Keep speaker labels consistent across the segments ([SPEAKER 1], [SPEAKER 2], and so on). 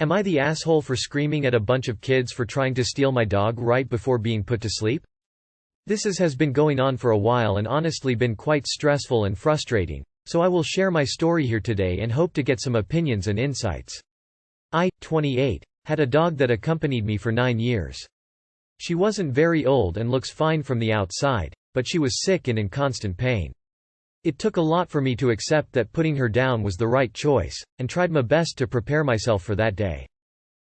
[SPEAKER 1] Am I the asshole for screaming at a bunch of kids for trying to steal my dog right before being put to sleep? This has been going on for a while and honestly been quite stressful and frustrating, so I will share my story here today and hope to get some opinions and insights. I, 28, had a dog that accompanied me for 9 years. She wasn't very old and looks fine from the outside, but she was sick and in constant pain. It took a lot for me to accept that putting her down was the right choice, and tried my best to prepare myself for that day.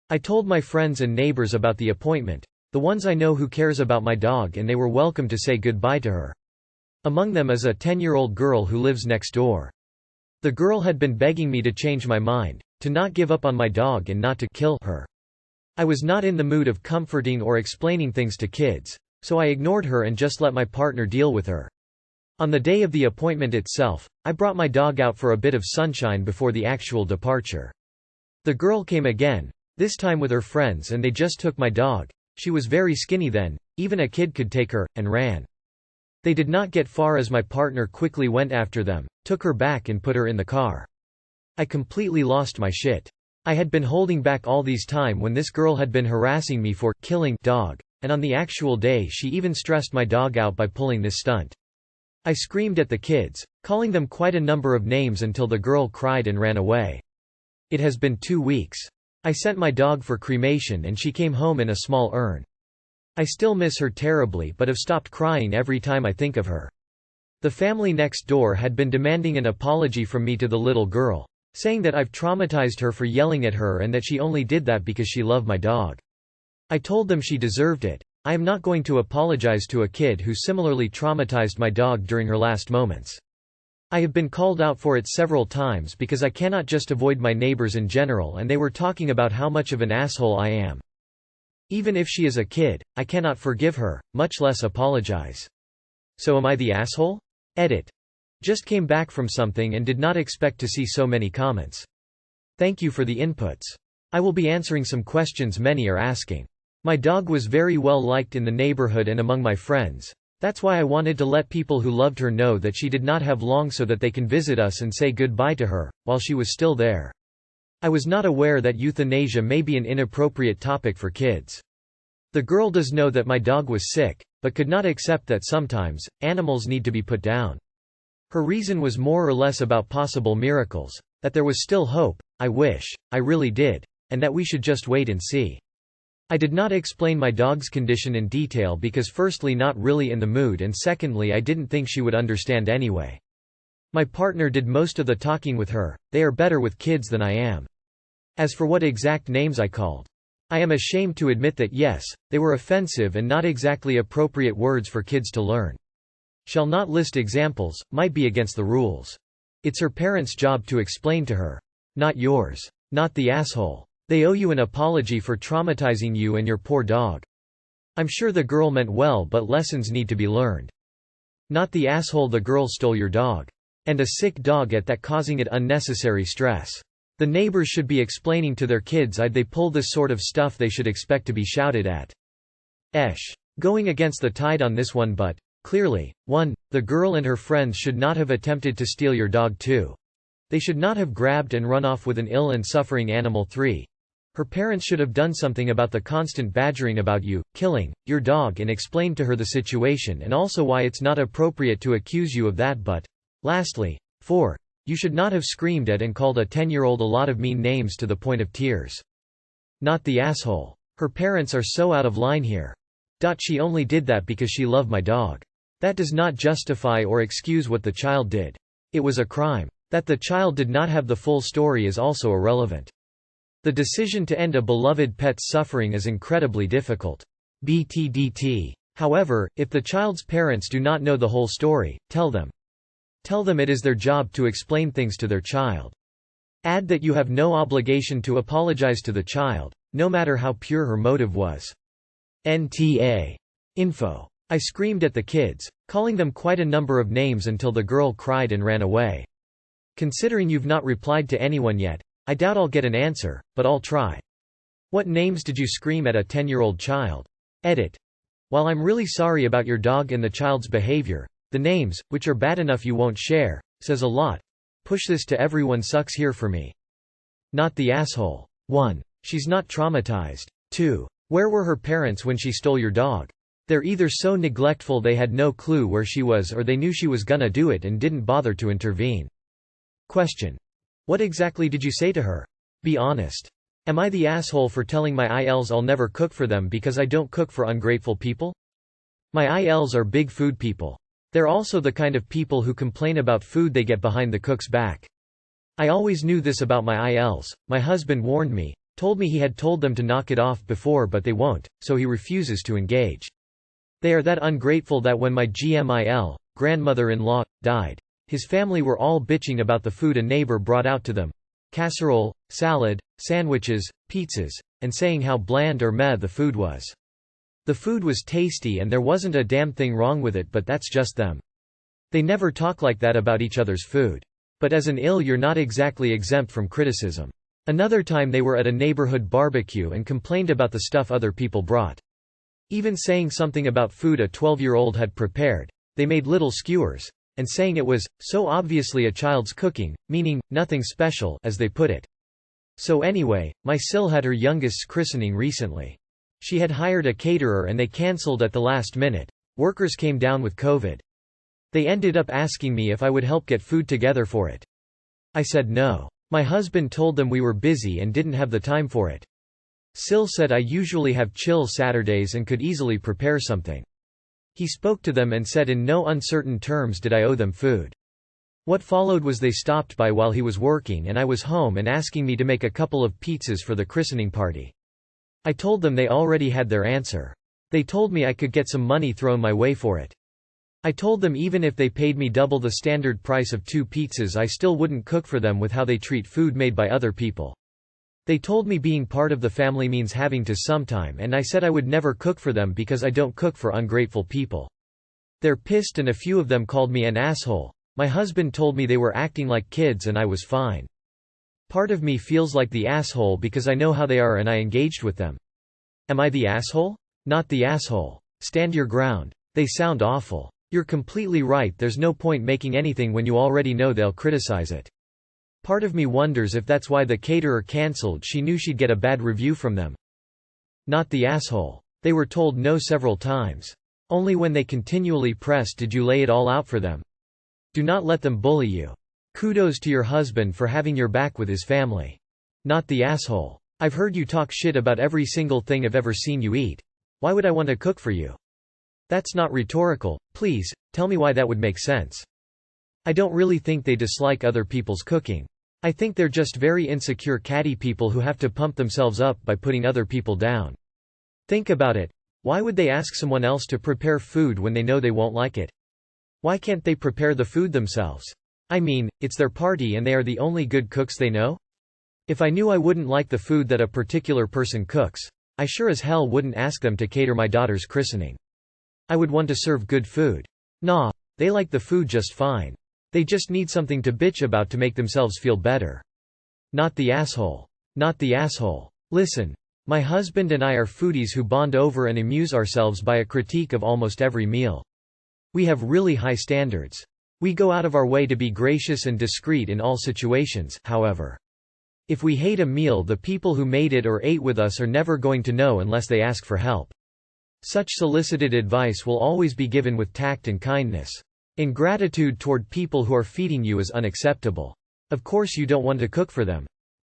[SPEAKER 1] I told my friends and neighbors about the appointment, the ones I know who cares about my dog, and they were welcome to say goodbye to her. Among them is a 10-year-old girl who lives next door. The girl had been begging me to change my mind, to not give up on my dog and not to kill her. I was not in the mood of comforting or explaining things to kids, so I ignored her and just let my partner deal with her. On the day of the appointment itself, I brought my dog out for a bit of sunshine before the actual departure. The girl came again, this time with her friends, and they just took my dog. She was very skinny then, even a kid could take her, and ran. They did not get far as my partner quickly went after them, took her back and put her in the car. I completely lost my shit. I had been holding back all this time when this girl had been harassing me for killing dog, and on the actual day she even stressed my dog out by pulling this stunt. I screamed at the kids, calling them quite a number of names until the girl cried and ran away. It has been 2 weeks. I sent my dog for cremation and she came home in a small urn. I still miss her terribly but have stopped crying every time I think of her. The family next door had been demanding an apology from me to the little girl, saying that I've traumatized her for yelling at her and that she only did that because she loved my dog. I told them she deserved it. I am not going to apologize to a kid who similarly traumatized my dog during her last moments. I have been called out for it several times because I cannot just avoid my neighbors in general, and they were talking about how much of an asshole I am. Even if she is a kid, I cannot forgive her, much less apologize. So am I the asshole? Edit. Just came back from something and did not expect to see so many comments. Thank you for the inputs. I will be answering some questions many are asking. My dog was very well liked in the neighborhood and among my friends. That's why I wanted to let people who loved her know that she did not have long so that they can visit us and say goodbye to her, while she was still there. I was not aware that euthanasia may be an inappropriate topic for kids. The girl does know that my dog was sick, but could not accept that sometimes, animals need to be put down. Her reason was more or less about possible miracles, that there was still hope, I really did, and that we should just wait and see. I did not explain my dog's condition in detail because firstly not really in the mood and secondly I didn't think she would understand anyway. My partner did most of the talking with her. They are better with kids than I am. As for what exact names I called, I am ashamed to admit that yes, they were offensive and not exactly appropriate words for kids to learn. Shall not list examples, might be against the rules. It's her parents' job to explain to her. Not yours. Not the asshole. They owe you an apology for traumatizing you and your poor dog. I'm sure the girl meant well but lessons need to be learned. Not the asshole, the girl stole your dog. And a sick dog at that, causing it unnecessary stress. The neighbors should be explaining to their kids I'd they pull this sort of stuff they should expect to be shouted at. Going against the tide on this one, but clearly, 1. The girl and her friends should not have attempted to steal your dog. 2. They should not have grabbed and run off with an ill and suffering animal. 3. Her parents should have done something about the constant badgering about you killing your dog and explained to her the situation and also why it's not appropriate to accuse you of that. But lastly, 4. You should not have screamed at and called a 10-year-old a lot of mean names to the point of tears. Not the asshole. Her parents are so out of line here. She only did that because she loved my dog. That does not justify or excuse what the child did. It was a crime. That the child did not have the full story is also irrelevant. The decision to end a beloved pet's suffering is incredibly difficult. BTDT. However, if the child's parents do not know the whole story, tell them. Tell them it is their job to explain things to their child. Add that you have no obligation to apologize to the child, no matter how pure her motive was. NTA. Info. I screamed at the kids, calling them quite a number of names until the girl cried and ran away. Considering you've not replied to anyone yet, I doubt I'll get an answer, but I'll try. What names did you scream at a 10-year-old child? Edit. While I'm really sorry about your dog and the child's behavior, the names, which are bad enough you won't share, says a lot. Push this to everyone sucks here for me. Not the asshole. 1. She's not traumatized. 2. Where were her parents when she stole your dog? They're either so neglectful they had no clue where she was, or they knew she was gonna do it and didn't bother to intervene. Question. What exactly did you say to her? Be honest. Am I the asshole for telling my ILs I'll never cook for them because I don't cook for ungrateful people? My ILs are big food people. They're also the kind of people who complain about food they get behind the cook's back. I always knew this about my ILs. My husband warned me, told me he had told them to knock it off before but they won't, so he refuses to engage. They are that ungrateful that when my GMIL, grandmother-in-law, died, his family were all bitching about the food a neighbor brought out to them. Casserole, salad, sandwiches, pizzas, and saying how bland or meh the food was. The food was tasty and there wasn't a damn thing wrong with it, but that's just them. They never talk like that about each other's food. But as an IL you're not exactly exempt from criticism. Another time they were at a neighborhood barbecue and complained about the stuff other people brought. Even saying something about food a 12-year-old had prepared. They made little skewers. And saying it was, so obviously a child's cooking, meaning, nothing special, as they put it. So anyway, my sil had her youngest's christening recently. She had hired a caterer and they cancelled at the last minute. Workers came down with COVID. They ended up asking me if I would help get food together for it. I said no. My husband told them we were busy and didn't have the time for it. Sil said I usually have chill Saturdays and could easily prepare something. He spoke to them and said in no uncertain terms did I owe them food. What followed was they stopped by while he was working and I was home and asking me to make a couple of pizzas for the christening party. I told them they already had their answer. They told me I could get some money thrown my way for it. I told them even if they paid me double the standard price of 2 pizzas I still wouldn't cook for them with how they treat food made by other people. They told me being part of the family means having to sometime and I said I would never cook for them because I don't cook for ungrateful people. They're pissed and a few of them called me an asshole. My husband told me they were acting like kids and I was fine. Part of me feels like the asshole because I know how they are and I engaged with them. Am I the asshole? Not the asshole. Stand your ground. They sound awful. You're completely right, there's no point making anything when you already know they'll criticize it. Part of me wonders if that's why the caterer cancelled, she knew she'd get a bad review from them. Not the asshole. They were told no several times. Only when they continually pressed did you lay it all out for them. Do not let them bully you. Kudos to your husband for having your back with his family. Not the asshole. I've heard you talk shit about every single thing I've ever seen you eat. Why would I want to cook for you? That's not rhetorical, please, tell me why that would make sense. I don't really think they dislike other people's cooking. I think they're just very insecure catty people who have to pump themselves up by putting other people down. Think about it. Why would they ask someone else to prepare food when they know they won't like it? Why can't they prepare the food themselves? I mean, it's their party and they are the only good cooks they know? If I knew I wouldn't like the food that a particular person cooks, I sure as hell wouldn't ask them to cater my daughter's christening. I would want to serve good food. Nah, they like the food just fine. They just need something to bitch about to make themselves feel better. Not the asshole. Not the asshole. Listen. My husband and I are foodies who bond over and amuse ourselves by a critique of almost every meal. We have really high standards. We go out of our way to be gracious and discreet in all situations, however. If we hate a meal, the people who made it or ate with us are never going to know unless they ask for help. Such solicited advice will always be given with tact and kindness. Ingratitude toward people who are feeding you is unacceptable. Of course you don't want to cook for them.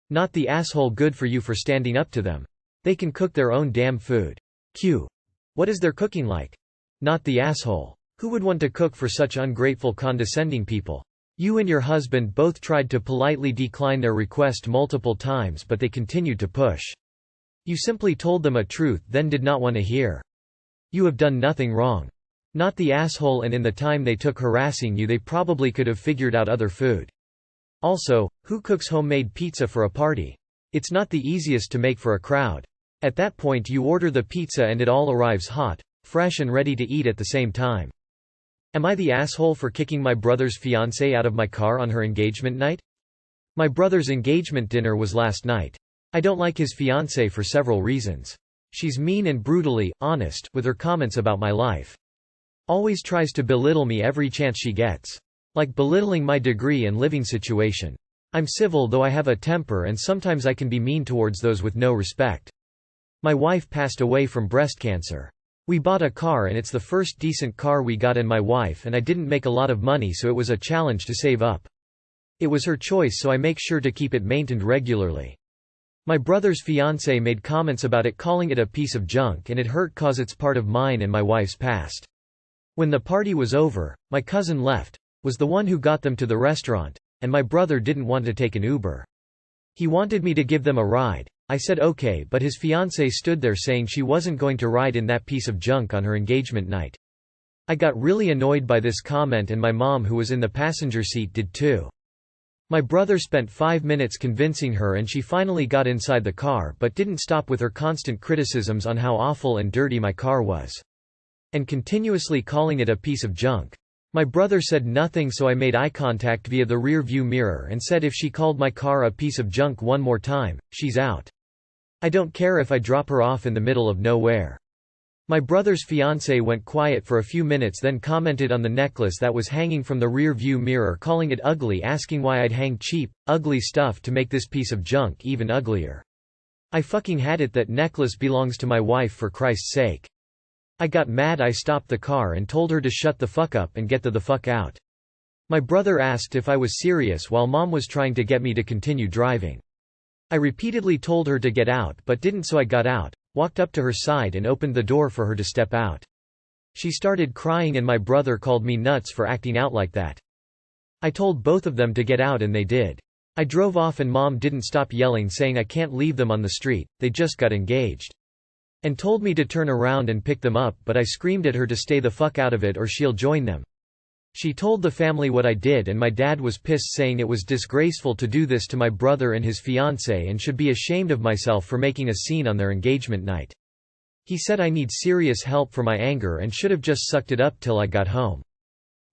[SPEAKER 1] Not the asshole. Good for you for standing up to them. They can cook their own damn food. Q. What is their cooking like? Not the asshole. Who would want to cook for such ungrateful, condescending people? You and your husband both tried to politely decline their request multiple times, but they continued to push. You simply told them a truth, then did not want to hear. You have done nothing wrong. Not the asshole, and in the time they took harassing you, they probably could have figured out other food. Also, who cooks homemade pizza for a party? It's not the easiest to make for a crowd. At that point, you order the pizza and it all arrives hot, fresh, and ready to eat at the same time. Am I the asshole for kicking my brother's fiancée out of my car on her engagement night? My brother's engagement dinner was last night. I don't like his fiancée for several reasons. She's mean and brutally honest with her comments about my life. Always tries to belittle me every chance she gets. Like belittling my degree and living situation. I'm civil though I have a temper and sometimes I can be mean towards those with no respect. My wife passed away from breast cancer. We bought a car and it's the first decent car we got, and my wife and I didn't make a lot of money, so it was a challenge to save up. It was her choice, so I make sure to keep it maintained regularly. My brother's fiancé made comments about it, calling it a piece of junk, and it hurt cause it's part of mine and my wife's past. When the party was over, my cousin left, was the one who got them to the restaurant, and my brother didn't want to take an Uber. He wanted me to give them a ride. I said okay, but his fiancée stood there saying she wasn't going to ride in that piece of junk on her engagement night. I got really annoyed by this comment, and my mom, who was in the passenger seat, did too. My brother spent 5 minutes convincing her and she finally got inside the car, but didn't stop with her constant criticisms on how awful and dirty my car was. And continuously calling it a piece of junk. My brother said nothing, so I made eye contact via the rear view mirror and said if she called my car a piece of junk one more time, she's out. I don't care if I drop her off in the middle of nowhere. My brother's fiancée went quiet for a few minutes, then commented on the necklace that was hanging from the rear view mirror, calling it ugly, asking why I'd hang cheap, ugly stuff to make this piece of junk even uglier. I fucking had it, that necklace belongs to my wife, for Christ's sake. I got mad. I stopped the car and told her to shut the fuck up and get the fuck out. My brother asked if I was serious while mom was trying to get me to continue driving. I repeatedly told her to get out but didn't, so I got out, walked up to her side and opened the door for her to step out. She started crying and my brother called me nuts for acting out like that. I told both of them to get out and they did. I drove off and mom didn't stop yelling, saying I can't leave them on the street, they just got engaged. And told me to turn around and pick them up, but I screamed at her to stay the fuck out of it or she'll join them. She told the family what I did and my dad was pissed, saying it was disgraceful to do this to my brother and his fiancée and should be ashamed of myself for making a scene on their engagement night. He said I need serious help for my anger and should have just sucked it up till I got home.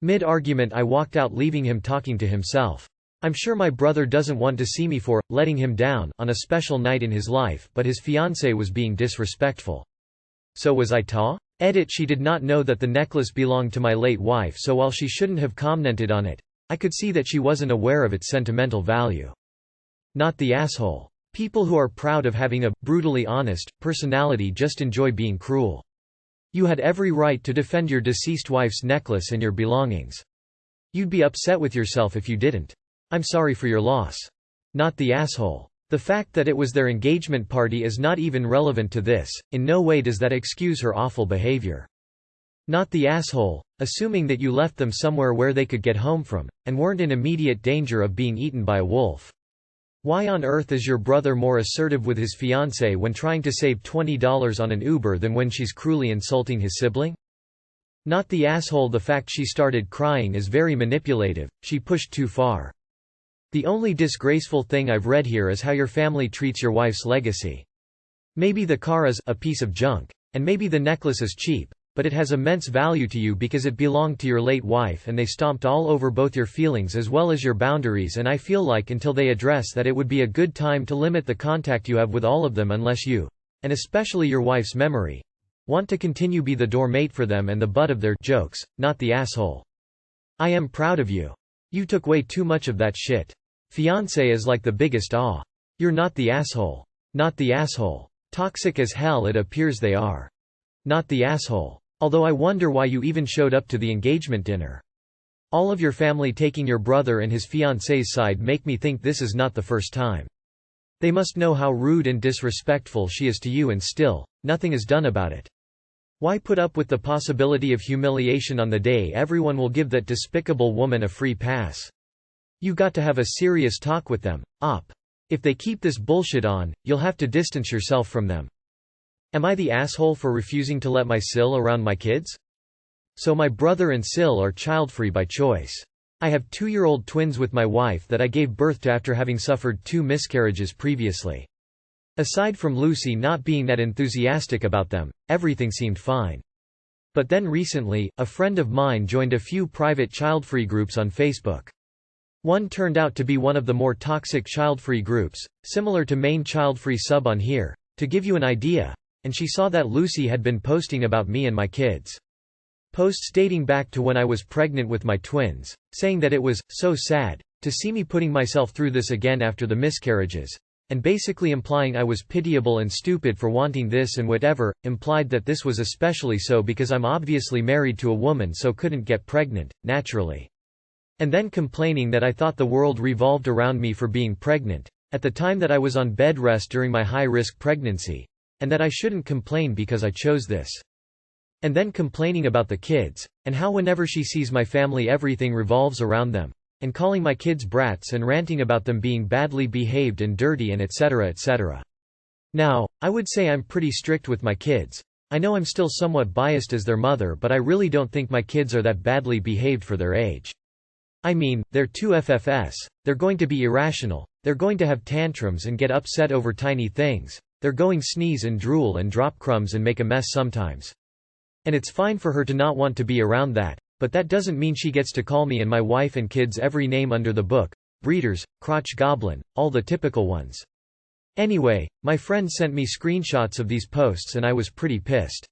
[SPEAKER 1] Mid-argument I walked out, leaving him talking to himself. I'm sure my brother doesn't want to see me for letting him down on a special night in his life, but his fiancée was being disrespectful. So was I ta? Edit: she did not know that the necklace belonged to my late wife, so while she shouldn't have commented on it, I could see that she wasn't aware of its sentimental value. Not the asshole. People who are proud of having a brutally honest personality just enjoy being cruel. You had every right to defend your deceased wife's necklace and your belongings. You'd be upset with yourself if you didn't. I'm sorry for your loss. Not the asshole. The fact that it was their engagement party is not even relevant to this. In no way does that excuse her awful behavior. Not the asshole, assuming that you left them somewhere where they could get home from, and weren't in immediate danger of being eaten by a wolf. Why on earth is your brother more assertive with his fiancée when trying to save $20 on an Uber than when she's cruelly insulting his sibling? Not the asshole. The fact she started crying is very manipulative, she pushed too far. The only disgraceful thing I've read here is how your family treats your wife's legacy. Maybe the car is a piece of junk, and maybe the necklace is cheap, but it has immense value to you because it belonged to your late wife and they stomped all over both your feelings as well as your boundaries, and I feel like until they address that, it would be a good time to limit the contact you have with all of them, unless you, and especially your wife's memory, want to continue be the doormate for them and the butt of their jokes. Not the asshole. I am proud of you. You took way too much of that shit. Fiancé is like the biggest awe. You're not the asshole. Not the asshole. Toxic as hell it appears they are. Not the asshole. Although I wonder why you even showed up to the engagement dinner. All of your family taking your brother and his fiancé's side make me think this is not the first time. They must know how rude and disrespectful she is to you, and still, nothing is done about it. Why put up with the possibility of humiliation on the day everyone will give that despicable woman a free pass? You got to have a serious talk with them, op. If they keep this bullshit on, you'll have to distance yourself from them. Am I the asshole for refusing to let my Sil around my kids? So my brother and Sil are child-free by choice. I have 2-year-old twins with my wife that I gave birth to after having suffered 2 miscarriages previously. Aside from Lucy not being that enthusiastic about them, everything seemed fine. But then recently, a friend of mine joined a few private child-free groups on Facebook. One turned out to be one of the more toxic child-free groups, similar to main child-free sub on here, to give you an idea, and she saw that Lucy had been posting about me and my kids. Posts dating back to when I was pregnant with my twins, saying that it was so sad, to see me putting myself through this again after the miscarriages, and basically implying I was pitiable and stupid for wanting this and whatever, implied that this was especially so because I'm obviously married to a woman so couldn't get pregnant, naturally. And then complaining that I thought the world revolved around me for being pregnant, at the time that I was on bed rest during my high-risk pregnancy, and that I shouldn't complain because I chose this. And then complaining about the kids, and how whenever she sees my family everything revolves around them, and calling my kids brats and ranting about them being badly behaved and dirty and etc. etc. Now, I would say I'm pretty strict with my kids. I know I'm still somewhat biased as their mother, but I really don't think my kids are that badly behaved for their age. I mean, they're 2 FFS, they're going to be irrational, they're going to have tantrums and get upset over tiny things, they're going sneeze and drool and drop crumbs and make a mess sometimes. And it's fine for her to not want to be around that, but that doesn't mean she gets to call me and my wife and kids every name under the book, breeders, crotch goblin, all the typical ones. Anyway, my friend sent me screenshots of these posts and I was pretty pissed.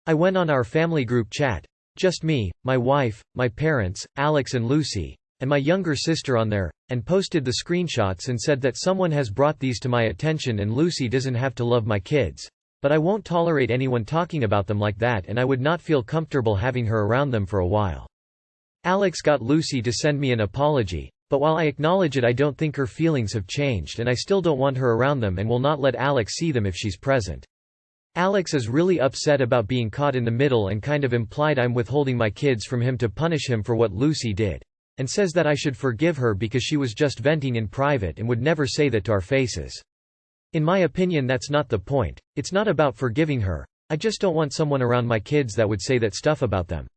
[SPEAKER 1] I went on our family group chat, just me, my wife, my parents, Alex and Lucy, and my younger sister on there, and posted the screenshots and said that someone has brought these to my attention and Lucy doesn't have to love my kids, but I won't tolerate anyone talking about them like that and I would not feel comfortable having her around them for a while. Alex got Lucy to send me an apology, but while I acknowledge it I don't think her feelings have changed and I still don't want her around them and will not let Alex see them if she's present. Alex is really upset about being caught in the middle and kind of implied I'm withholding my kids from him to punish him for what Lucy did, and says that I should forgive her because she was just venting in private and would never say that to our faces. In my opinion that's not the point, it's not about forgiving her, I just don't want someone around my kids that would say that stuff about them.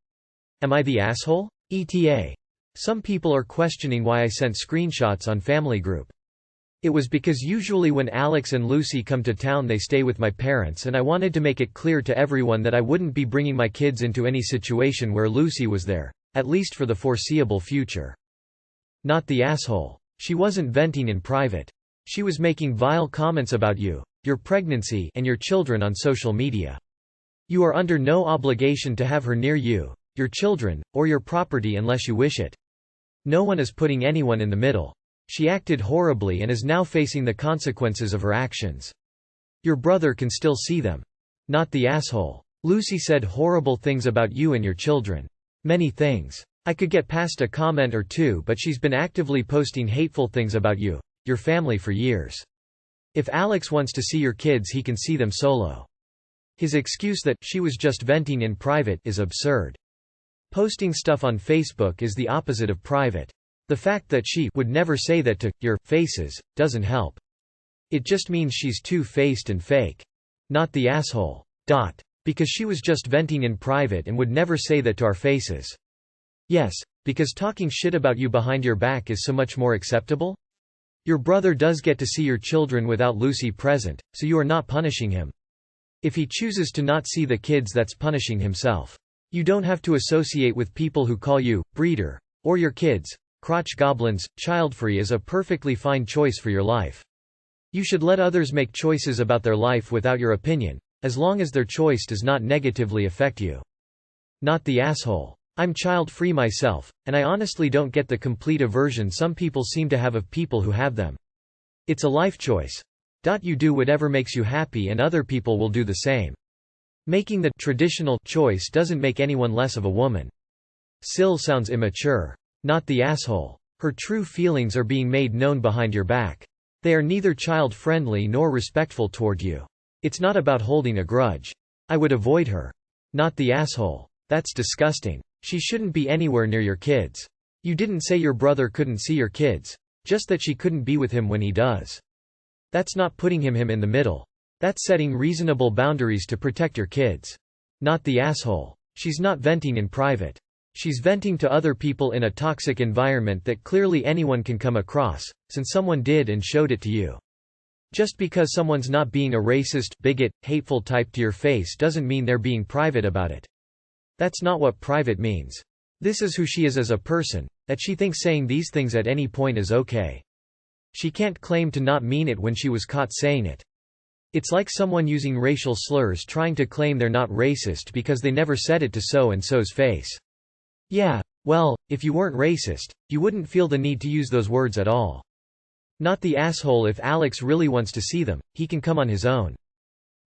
[SPEAKER 1] Am I the asshole? ETA. Some people are questioning why I sent screenshots on family group. It was because usually when Alex and Lucy come to town they stay with my parents and I wanted to make it clear to everyone that I wouldn't be bringing my kids into any situation where Lucy was there, at least for the foreseeable future. Not the asshole. She wasn't venting in private. She was making vile comments about you, your pregnancy, and your children on social media. You are under no obligation to have her near you, your children, or your property unless you wish it. No one is putting anyone in the middle. She acted horribly and is now facing the consequences of her actions. Your brother can still see them. Not the asshole. Lucy said horrible things about you and your children. Many things. I could get past a comment or two, but she's been actively posting hateful things about you, your family for years. If Alex wants to see your kids he can see them solo. His excuse that she was just venting in private is absurd. Posting stuff on Facebook is the opposite of private. The fact that she would never say that to your faces doesn't help. It just means she's two-faced and fake. Not the asshole. Because she was just venting in private and would never say that to our faces. Yes, because talking shit about you behind your back is so much more acceptable? Your brother does get to see your children without Lucy present, so you are not punishing him. If he chooses to not see the kids that's punishing himself. You don't have to associate with people who call you breeder, or your kids crotch goblins. Childfree is a perfectly fine choice for your life. You should let others make choices about their life without your opinion, as long as their choice does not negatively affect you. Not the asshole. I'm child-free myself, and I honestly don't get the complete aversion some people seem to have of people who have them. It's a life choice. You do whatever makes you happy and other people will do the same. Making the traditional choice doesn't make anyone less of a woman. Still sounds immature. Not the asshole. Her true feelings are being made known behind your back. They are neither child-friendly nor respectful toward you. It's not about holding a grudge. I would avoid her. Not the asshole. That's disgusting. She shouldn't be anywhere near your kids. You didn't say your brother couldn't see your kids, just that she couldn't be with him when he does. That's not putting him in the middle. That's setting reasonable boundaries to protect your kids. Not the asshole. She's not venting in private. She's venting to other people in a toxic environment that clearly anyone can come across, since someone did and showed it to you. Just because someone's not being a racist, bigot, hateful type to your face doesn't mean they're being private about it. That's not what private means. This is who she is as a person, that she thinks saying these things at any point is okay. She can't claim to not mean it when she was caught saying it. It's like someone using racial slurs trying to claim they're not racist because they never said it to so-and-so's face. Yeah, Well, if you weren't racist, you wouldn't feel the need to use those words at all. Not the asshole. If Alex really wants to see them, he can come on his own.